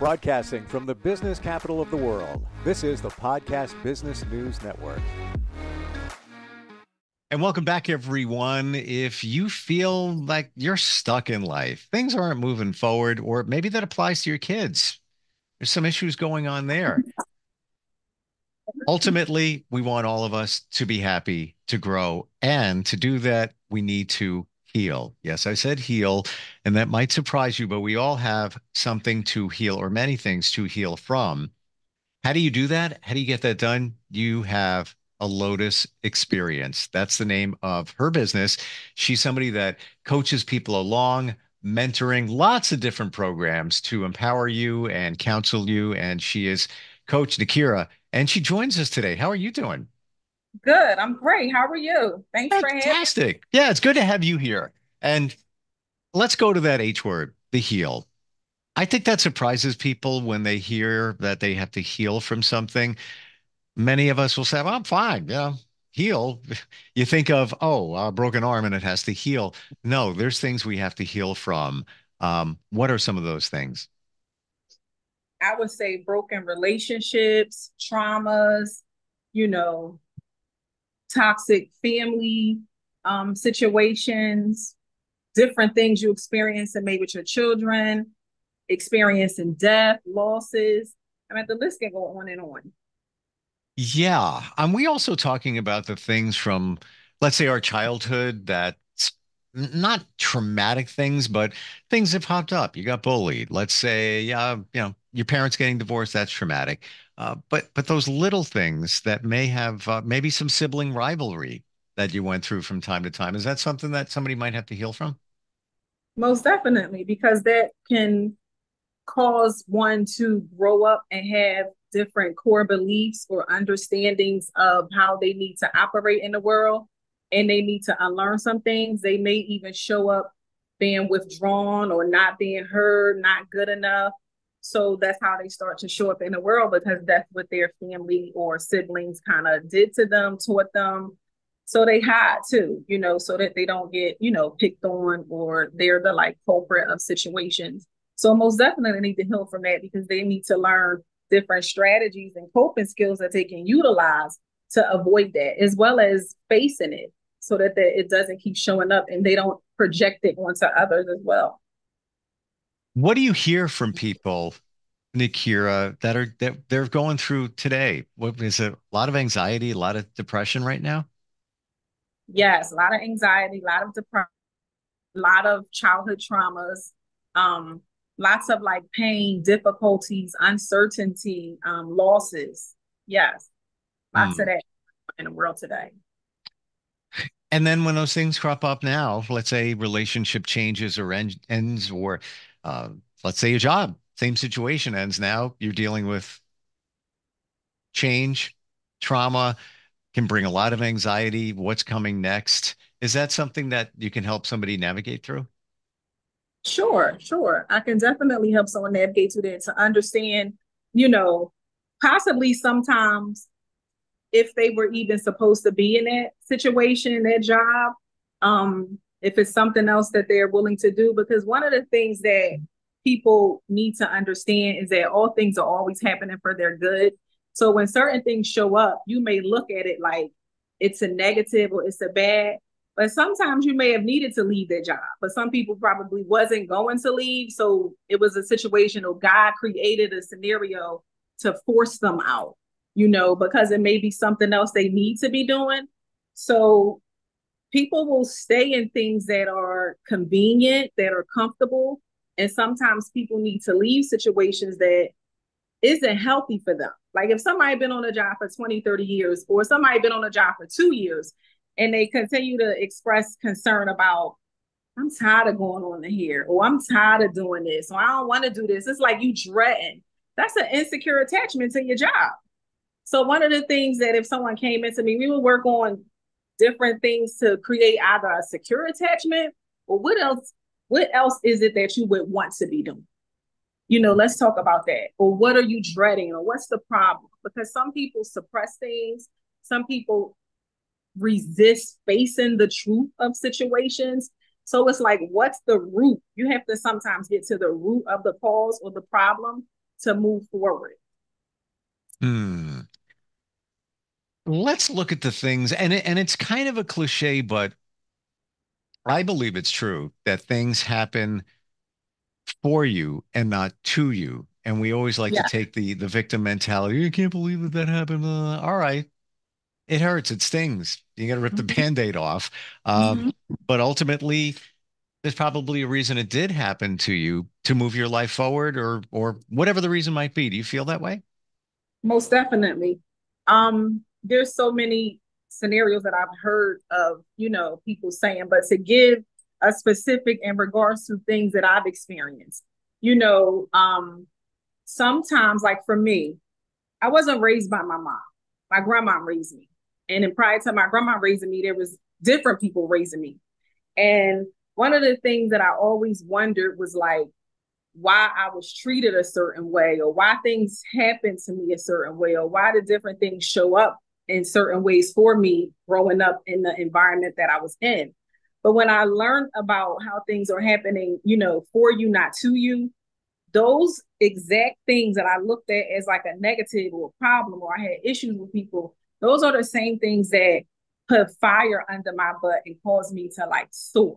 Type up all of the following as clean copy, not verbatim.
Broadcasting from the business capital of the world, this is the Podcast Business News Network. And welcome back, everyone. If you feel like you're stuck in life, things aren't moving forward, or maybe that applies to your kids, there's some issues going on there. Ultimately, we want all of us to be happy, to grow, and to do that, we need to heal. Yes, I said heal, and that might surprise you, but we all have something to heal or many things to heal from. How do you do that? How do you get that done? You have a Lotus experience. That's the name of her business. She's somebody that coaches people along, mentoring lots of different programs to empower you and counsel you. And she is Coach Nakira, and she joins us today. How are you doing? Good. I'm great. How are you? Thanks for having me. Fantastic. Yeah, it's good to have you here. And let's go to that H word, the heal. I think that surprises people when they hear that they have to heal from something. Many of us will say, well, I'm fine. Yeah, heal. You think of, oh, a broken arm and it has to heal. No, there's things we have to heal from. What are some of those things? I would say broken relationships, traumas, you know, toxic family situations, different things you experience and maybe with your children, experiencing death, losses. I mean, the list can go on and on. Yeah. And we also talking about the things from, let's say, our childhood that not traumatic things, but things that popped up. You got bullied. Let's say, your parents getting divorced, that's traumatic. But those little things that may have maybe some sibling rivalry that you went through from time to time, is that something that somebody might have to heal from? Most definitely, because that can cause one to grow up and have different core beliefs or understandings of how they need to operate in the world, and they need to unlearn some things. They may even show up being withdrawn or not being heard, not good enough. So that's how they start to show up in the world, because that's what their family or siblings kind of did to them, taught them. So they hide too, so that they don't get, picked on, or they're the like culprit of situations. So most definitely need to heal from that, because they need to learn different strategies and coping skills that they can utilize to avoid that, as well as facing it, so that it doesn't keep showing up and they don't project it onto others as well. What do you hear from people, Nikira, that they're going through today? What is it? A lot of anxiety, a lot of depression right now? Yes, a lot of anxiety, a lot of depression, a lot of childhood traumas, lots of like pain, difficulties, uncertainty, losses. Yes, lots of Hmm. that in the world today. And then when those things crop up now, let's say relationship changes or ends, or uh, let's say your job, same situation ends now, you're dealing with change, trauma can bring a lot of anxiety. What's coming next? Is that something that you can help somebody navigate through? Sure, sure. I can definitely help someone navigate through that, to understand, you know, possibly sometimes if they were even supposed to be in that situation, that job, if it's something else that they're willing to do. Because one of the things that people need to understand is that all things are always happening for their good. So when certain things show up, you may look at it like it's a negative or it's a bad, but sometimes you may have needed to leave that job. But some people probably wasn't going to leave. So it was a situation, or God created a scenario to force them out, because it may be something else they need to be doing. So people will stay in things that are convenient, that are comfortable. And sometimes people need to leave situations that isn't healthy for them. Like if somebody been on a job for 20, 30 years, or somebody been on a job for 2 years, and they continue to express concern about, I'm tired of going on here, or I'm tired of doing this, or I don't want to do this. It's like you dreading. That's an insecure attachment to your job. So one of the things that if someone came into me, we would work on different things to create either a secure attachment, or what else is it that you would want to be doing? Let's talk about that. Or what are you dreading? Or what's the problem? Because some people suppress things. Some people resist facing the truth of situations. So it's like, what's the root? You have to sometimes get to the root of the cause or the problem to move forward. Hmm. Let's look at the things, and it's kind of a cliche, but I believe it's true that things happen for you and not to you. And we always like to Yeah. take the victim mentality. I can't believe that that happened. All right, it hurts, it stings. You got to rip the Mhm. Band-Aid off. Um, Mhm. but ultimately, there's probably a reason it did happen to you to move your life forward, or whatever the reason might be. Do you feel that way? Most definitely. There's so many scenarios that I've heard of, people saying, but to give a specific in regards to things that I've experienced, you know, um, sometimes, like for me, I wasn't raised by my mom. My grandma raised me. And then prior to my grandma raising me, there was different people raising me. And one of the things that I always wondered was like, why I was treated a certain way, or why things happened to me a certain way, or why the different things show up in certain ways for me growing up in the environment that I was in. But when I learned about how things are happening, for you, not to you, those exact things that I looked at as like a negative or a problem, or I had issues with people, those are the same things that put fire under my butt and caused me to like soar.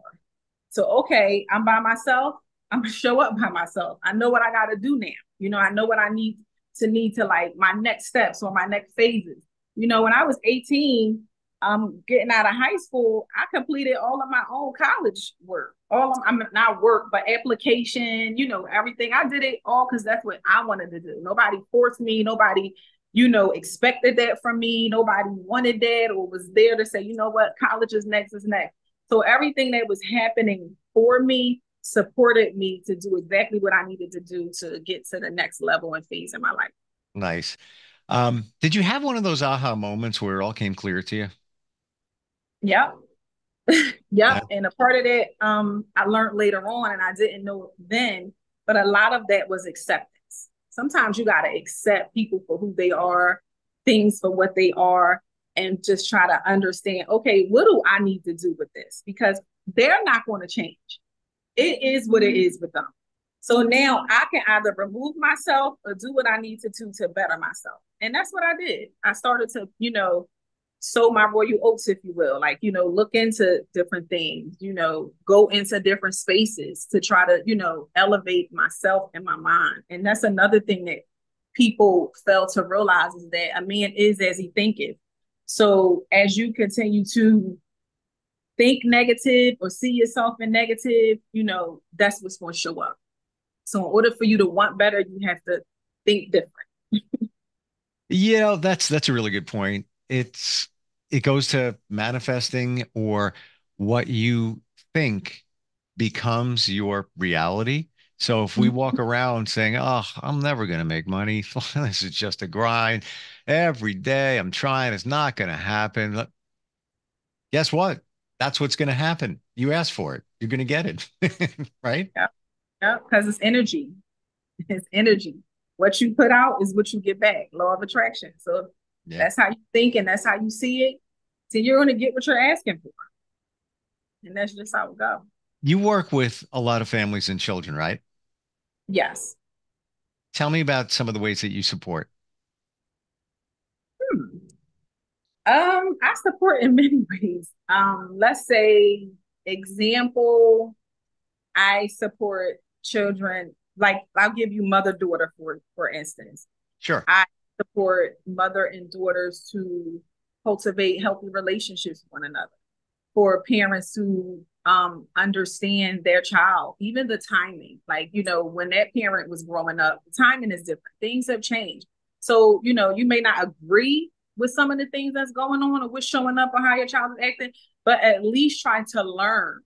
So, okay, I'm by myself. I'm gonna show up by myself. I know what I got to do now. I know what I need to like my next steps or my next phases. When I was 18, getting out of high school, I completed all of my own college work. I'm not work, but application. Everything. I did it all because that's what I wanted to do. Nobody forced me. Nobody, expected that from me. Nobody wanted that or was there to say, you know what, college is next. So everything that was happening for me supported me to do exactly what I needed to do to get to the next level and phase in my life. Nice. Did you have one of those aha moments where it all came clear to you? Yep. Yeah. Yep. And a part of that, I learned later on, and I didn't know then, but a lot of that was acceptance. Sometimes you got to accept people for who they are, things for what they are, and just try to understand, okay, what do I need to do with this? Because they're not going to change. It is what it is with them. So now I can either remove myself or do what I need to do to better myself. And that's what I did. I started to, sow my royal oats, if you will, like, look into different things, go into different spaces to try to, elevate myself and my mind. And that's another thing that people fail to realize is that a man is as he thinketh. So as you continue to think negative or see yourself in negative, that's what's going to show up. So in order for you to want better, you have to think different. That's a really good point. It goes to manifesting, or what you think becomes your reality. So if we walk around saying, "Oh, I'm never going to make money. This is just a grind. Every day I'm trying, it's not going to happen." Guess what? That's what's going to happen. You asked for it. You're going to get it. Right? Yeah, yeah, because it's energy. It's energy. What you put out is what you get back. Law of attraction. So Yeah. that's how you think and that's how you see it. So you're going to get what you're asking for. And that's just how it goes. You work with a lot of families and children, right? Yes. Tell me about some of the ways that you support. Hmm. I support in many ways. Let's say, example, I support children. Like I'll give you mother daughter for instance. Sure. I support mother and daughters to cultivate healthy relationships with one another. For parents to understand their child, even the timing. Like, when that parent was growing up, the timing is different. Things have changed. So, you may not agree with some of the things that's going on or what's showing up or how your child is acting, but at least try to learn,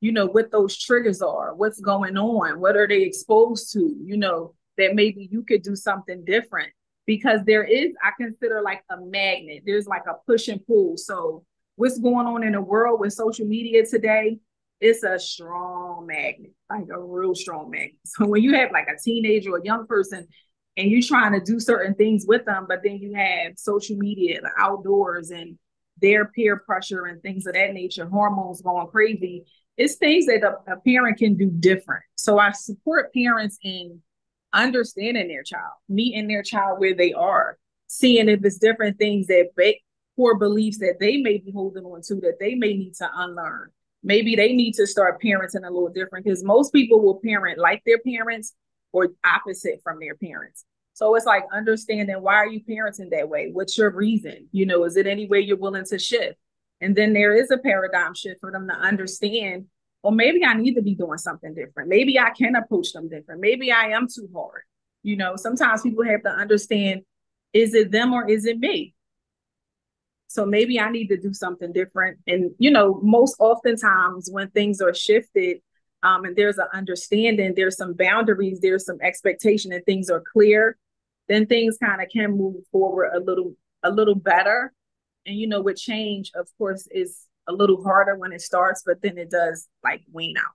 what those triggers are, what's going on, what are they exposed to, that maybe you could do something different. Because there is, I consider like a magnet, there's like a push and pull. So what's going on in the world with social media today, it's a strong magnet, like a real strong magnet. So when you have like a teenager or a young person and you're trying to do certain things with them, but then you have social media, the outdoors, and their peer pressure and things of that nature, hormones going crazy, it's things that a parent can do different. So I support parents in understanding their child, meeting their child where they are, seeing if it's different things that core beliefs that they may be holding on to that they may need to unlearn. Maybe they need to start parenting a little different, because most people will parent like their parents or opposite from their parents. So it's like understanding, why are you parenting that way? What's your reason? You know, is it any way you're willing to shift? And then there is a paradigm shift for them to understand, well, maybe I need to be doing something different. Maybe I can approach them different. Maybe I am too hard. You know, sometimes people have to understand, is it them or is it me? So maybe I need to do something different. And, you know, most oftentimes when things are shifted, and there's an understanding, there's some boundaries, there's some expectation, and things are clear, then things kind of can move forward a little better. And, you know, with change, of course, is a little harder when it starts, but then it does like wane out.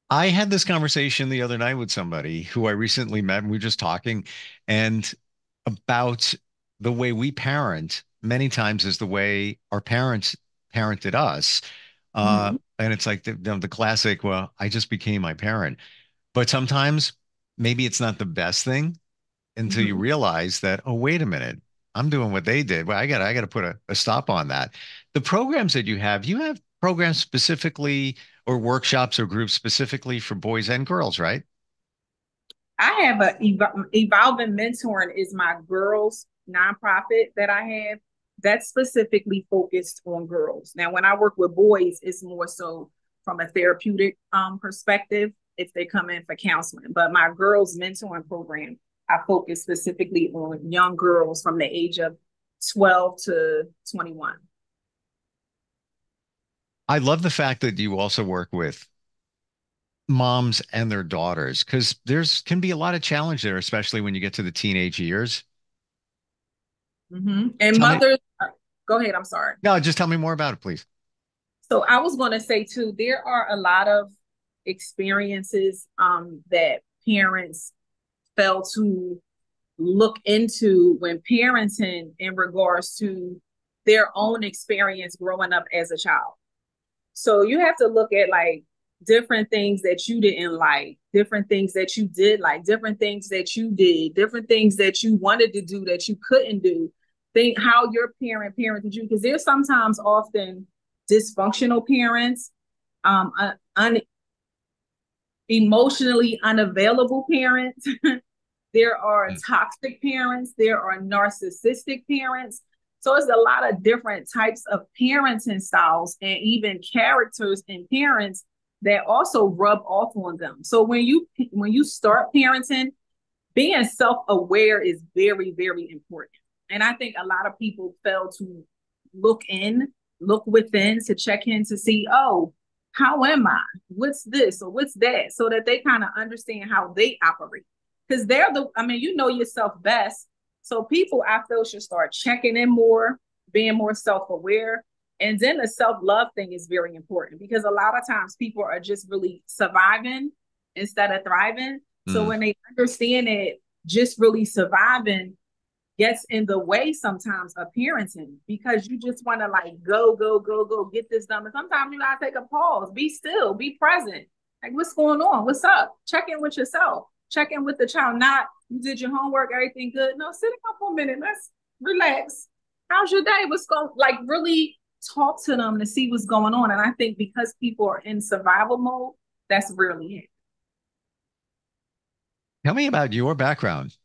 I had this conversation the other night with somebody who I recently met, and we were just talking and about the way we parent many times is the way our parents parented us. And it's like the classic, well, I just became my parent. But sometimes maybe it's not the best thing until you Mm-hmm. realize that, oh, wait a minute, I'm doing what they did. Well, I got to put a stop on that. The programs that you have programs specifically or workshops or groups specifically for boys and girls, right? I have Evolving Mentoring is my girls nonprofit that I have that's specifically focused on girls. Now, when I work with boys, it's more so from a therapeutic perspective if they come in for counseling. But my girls mentoring program, I focus specifically on young girls from the age of 12 to 21. I love the fact that you also work with moms and their daughters because there's can be a lot of challenge there, especially when you get to the teenage years. Mm-hmm. And Tell me, mothers, go ahead, I'm sorry. no, just tell me more about it, please. So I was going to say too, there are a lot of experiences that parents fail to look into when parenting in regards to their own experience growing up as a child. So you have to look at like different things that you didn't like, different things that you did like, different things that you did, different things that you wanted to do that you couldn't do. Think how your parent parented you, because there's sometimes often dysfunctional parents, emotionally unavailable parents. There are toxic parents. There are narcissistic parents. So it's a lot of different types of parenting styles and even characters in parents that also rub off on them. So when you start parenting, being self-aware is very, very important. And I think a lot of people fail to look within to check in to see, oh, how am I? What's this or what's that? So that they kind of understand how they operate. Because you know yourself best. So people, I feel, should start checking in more, being more self-aware. And then the self-love thing is very important because a lot of times people are just really surviving instead of thriving. So Mm. when they understand it, just really surviving gets in the way sometimes of parenting because you just want to like go, get this done. And sometimes you gotta take a pause, be still, be present. Like, what's going on? What's up? Check in with yourself. Check in with the child. Not you did your homework, everything good. No, sit down for a minute. Let's relax. How's your day? What's going? Like, really talk to them to see what's going on. And I think because people are in survival mode, that's rarely it. Tell me about your background.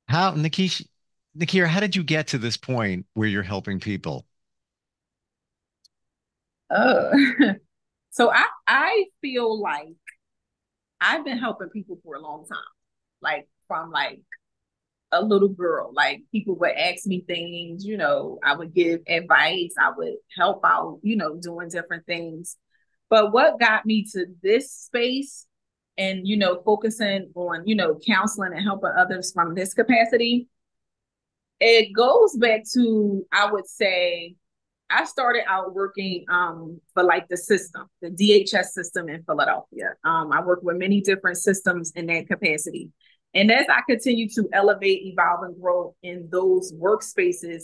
How, Nakira, how did you get to this point where you're helping people? Uh, so I feel like I've been helping people for a long time, like from like a little girl. Like people would ask me things, you know, I would give advice, I would help out, you know, doing different things. But what got me to this space and, you know, focusing on, you know, counseling and helping others from this capacity, it goes back to, I would say, I started out working for like the system, the DHS system in Philadelphia. I worked with many different systems in that capacity. And as I continue to elevate, evolve, and grow in those workspaces,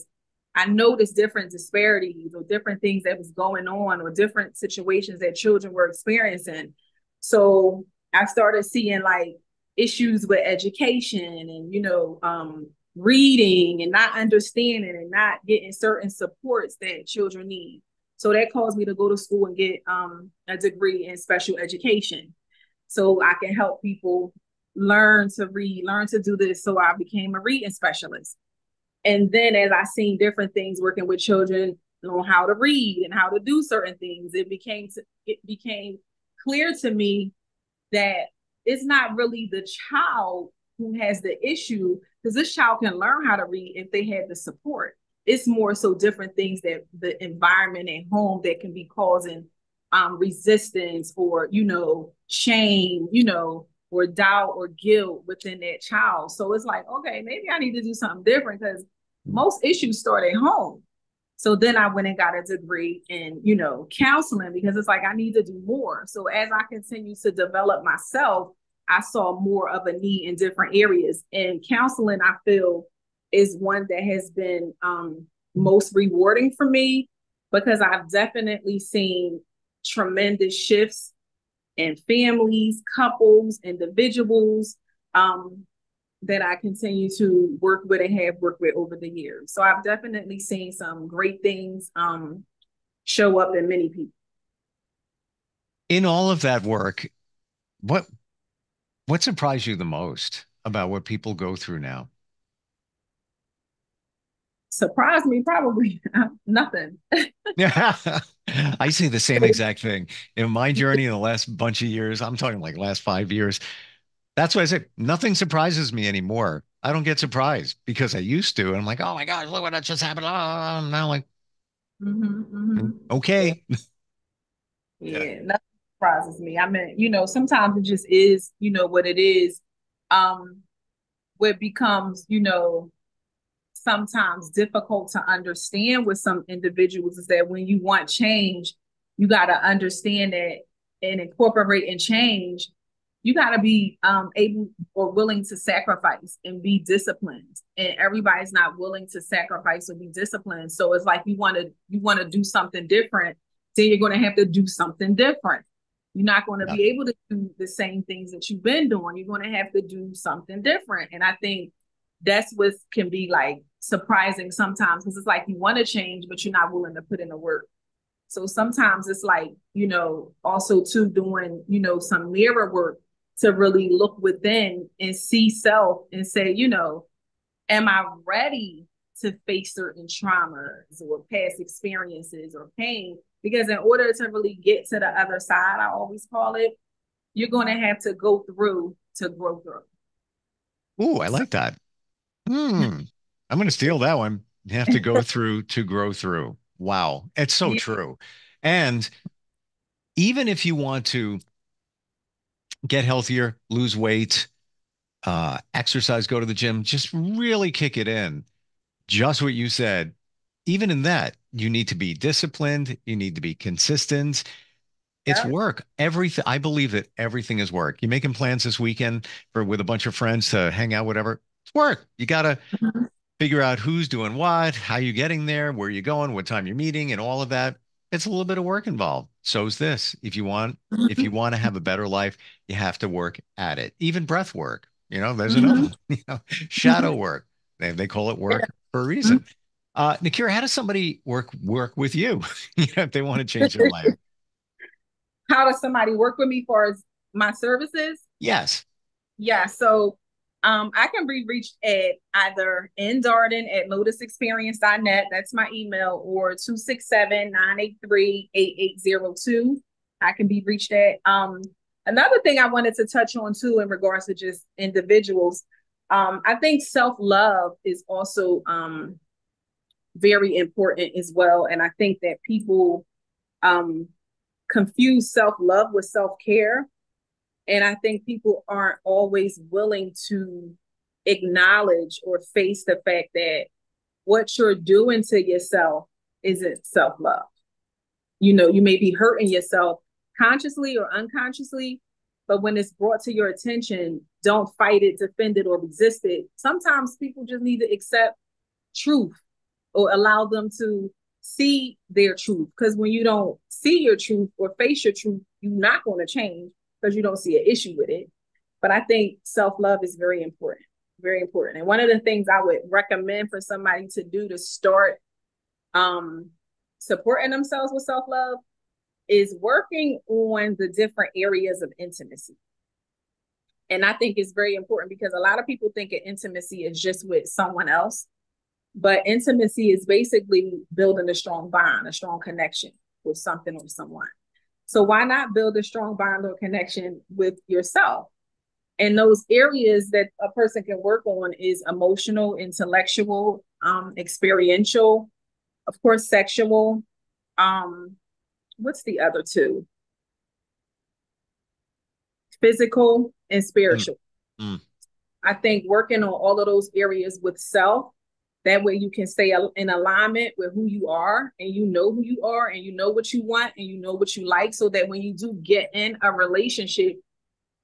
I noticed different disparities or different things that was going on or different situations that children were experiencing. So I started seeing like issues with education and, reading and not understanding and not getting certain supports that children need. So that caused me to go to school and get a degree in special education. So I can help people learn to read, learn to do this. So I became a reading specialist. And then as I seen different things working with children on how to read and how to do certain things, it became clear to me that it's not really the child who has the issue, because this child can learn how to read if they have the support. It's more so different things that the environment at home that can be causing resistance or, shame, or doubt or guilt within that child. So it's like, okay, maybe I need to do something different because most issues start at home. So then I went and got a degree in, counseling because it's like I need to do more. So as I continue to develop myself, I saw more of a need in different areas. And counseling, I feel, is one that has been most rewarding for me because I've definitely seen tremendous shifts in families, couples, individuals that I continue to work with and have worked with over the years. So I've definitely seen some great things show up in many people. In all of that work, what surprised you the most about what people go through now? Surprised me, probably nothing. Yeah, I say the same exact thing. In my journey in the last bunch of years, I'm talking like last 5 years, that's why I say nothing surprises me anymore. I don't get surprised because I used to. And I'm like, oh my gosh, look what that just happened. Oh, now I'm like, okay. Yeah, nothing surprises me. I mean, sometimes it just is, what it is. What becomes, sometimes difficult to understand with some individuals is that when you want change, you got to understand that and incorporate and change. You got to be able or willing to sacrifice and be disciplined. And everybody's not willing to sacrifice or be disciplined. So it's like you want to do something different, then you're going to have to do something different. You're not going to be able to do the same things that you've been doing. You're going to have to do something different. And I think that's what can be like surprising sometimes because it's like you want to change, but you're not willing to put in the work. So sometimes it's like, also too doing, some mirror work to really look within and see self and say, am I ready to face certain traumas or past experiences or pain? Because in order to really get to the other side, I always call it, you're going to have to go through to grow through. Ooh, I like that. I'm going to steal that one. You have to go through to grow through. Wow. It's so true. And even if you want to get healthier, lose weight, exercise, go to the gym, just really kick it in. Just what you said. Even in that, you need to be disciplined. You need to be consistent. It's work. Everything. I believe that everything is work. You're making plans this weekend with a bunch of friends to hang out, whatever. It's work. You got to figure out who's doing what, how you getting there, where you're going, what time you're meeting, and all of that. It's a little bit of work involved. So is this. If you want to have a better life, you have to work at it. Even breath work. There's another, shadow work. They call it work for a reason. Nakira, how does somebody work with you if they want to change their life? How does somebody work with me for my services? Yes. Yeah. So I can be reached at either in Darden at lotusexperience.net. That's my email, or 267-983-8802. I can be reached at. Another thing I wanted to touch on too in regards to just individuals, I think self-love is also very important as well. And I think that people confuse self-love with self-care. And I think people aren't always willing to acknowledge or face the fact that what you're doing to yourself isn't self-love. You may be hurting yourself consciously or unconsciously, but when it's brought to your attention, don't fight it, defend it, or resist it. Sometimes people just need to accept truth or allow them to see their truth. Because when you don't see your truth or face your truth, you're not going to change because you don't see an issue with it. But I think self-love is very important, very important. And one of the things I would recommend for somebody to do to start supporting themselves with self-love is working on the different areas of intimacy. And I think it's very important because a lot of people think of intimacy is just with someone else, but intimacy is basically building a strong bond, a strong connection with something or someone. So why not build a strong bond or connection with yourself? And those areas that a person can work on is emotional, intellectual, experiential, of course, sexual. What's the other two? Physical and spiritual. I think working on all of those areas with self, that way you can stay in alignment with who you are, and you know who you are, and you know what you want, and you know what you like, so that when you do get in a relationship,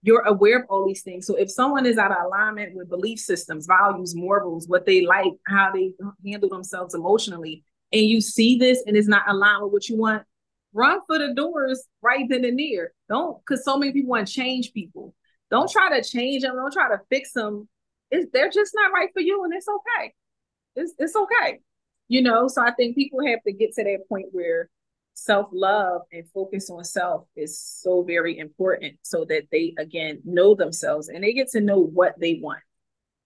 you're aware of all these things. So if someone is out of alignment with belief systems, values, morals, what they like, how they handle themselves emotionally, and you see this and it's not aligned with what you want, run for the doors right then and there. Don't, because so many people want to change people. Don't try to change them. Don't try to fix them. They're just not right for you, and it's okay. It's okay. You know, so I think people have to get to that point where self-love and focus on self is so very important, so that they, again, know themselves and they get to know what they want.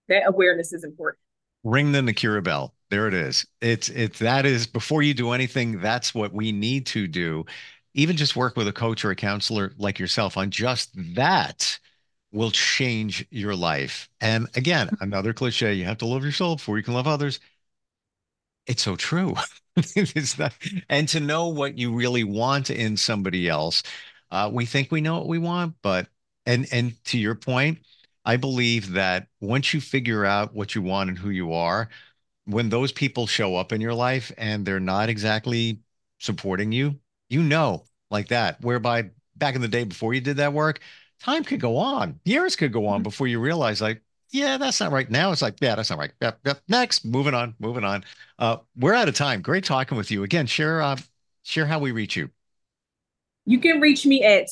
That awareness is important. Ring the Nakira bell. There it is. That is, before you do anything, that's what we need to do. Even just work with a coach or a counselor like yourself on just that will change your life. And again, another cliche, you have to love yourself before you can love others. It's so true. It's not, and to know what you really want in somebody else. We think we know what we want, but, and to your point, I believe that once you figure out what you want and who you are, when those people show up in your life and they're not exactly supporting you, you know, like that, whereby back in the day before you did that work, time could go on, years could go on before you realize, like, yeah, that's not right. Now it's like, yeah, that's not right. Yep, yep. Next, moving on. We're out of time. Great talking with you. Again, share how we reach you. You can reach me at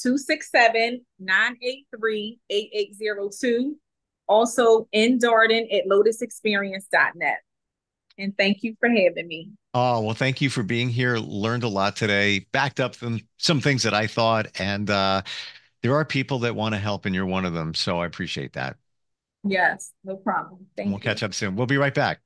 267-983-8802. Also in Darden at lotusexperience.net. And thank you for having me. Oh, well, thank you for being here. Learned a lot today, backed up some things that I thought. And there are people that want to help, and you're one of them. So I appreciate that. Yes, no problem. Thank you. We'll catch up soon. We'll be right back.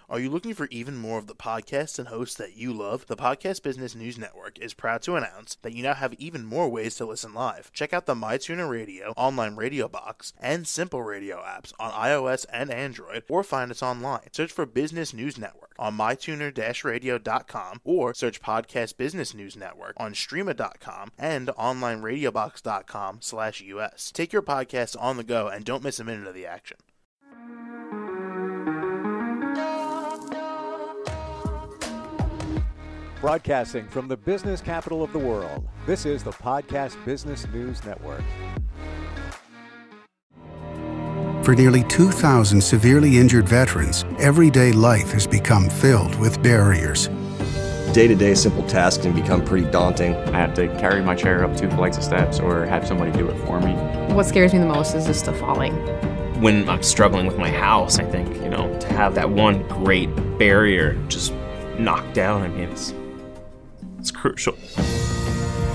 Are you looking for even more of the podcasts and hosts that you love? The Podcast Business News Network is proud to announce that you now have even more ways to listen live. Check out the MyTuner Radio, online radio box, and Simple Radio apps on iOS and Android, or find us online. Search for Business News Network on mytuner-radio.com, or search Podcast Business News Network on streama.com and onlineradiobox.com/US. Take your podcast on the go and don't miss a minute of the action. Broadcasting from the business capital of the world, this is the Podcast Business News Network. For nearly 2,000 severely injured veterans, everyday life has become filled with barriers. Day-to-day simple tasks can become pretty daunting. I have to carry my chair up 2 flights of steps or have somebody do it for me. What scares me the most is just the falling. When I'm struggling with my house, I think, to have that one great barrier just knocked down, it's crucial.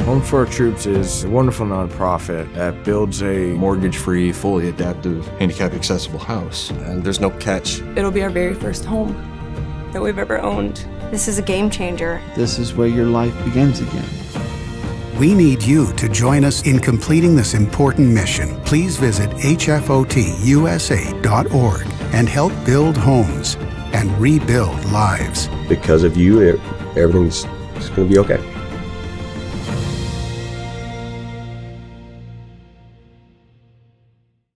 Home for Our Troops is a wonderful nonprofit that builds a mortgage-free, fully adaptive, handicap-accessible house. And there's no catch. It'll be our very first home that we've ever owned. This is a game changer. This is where your life begins again. We need you to join us in completing this important mission. Please visit hfotusa.org and help build homes and rebuild lives. Because of you, everything's going to be okay.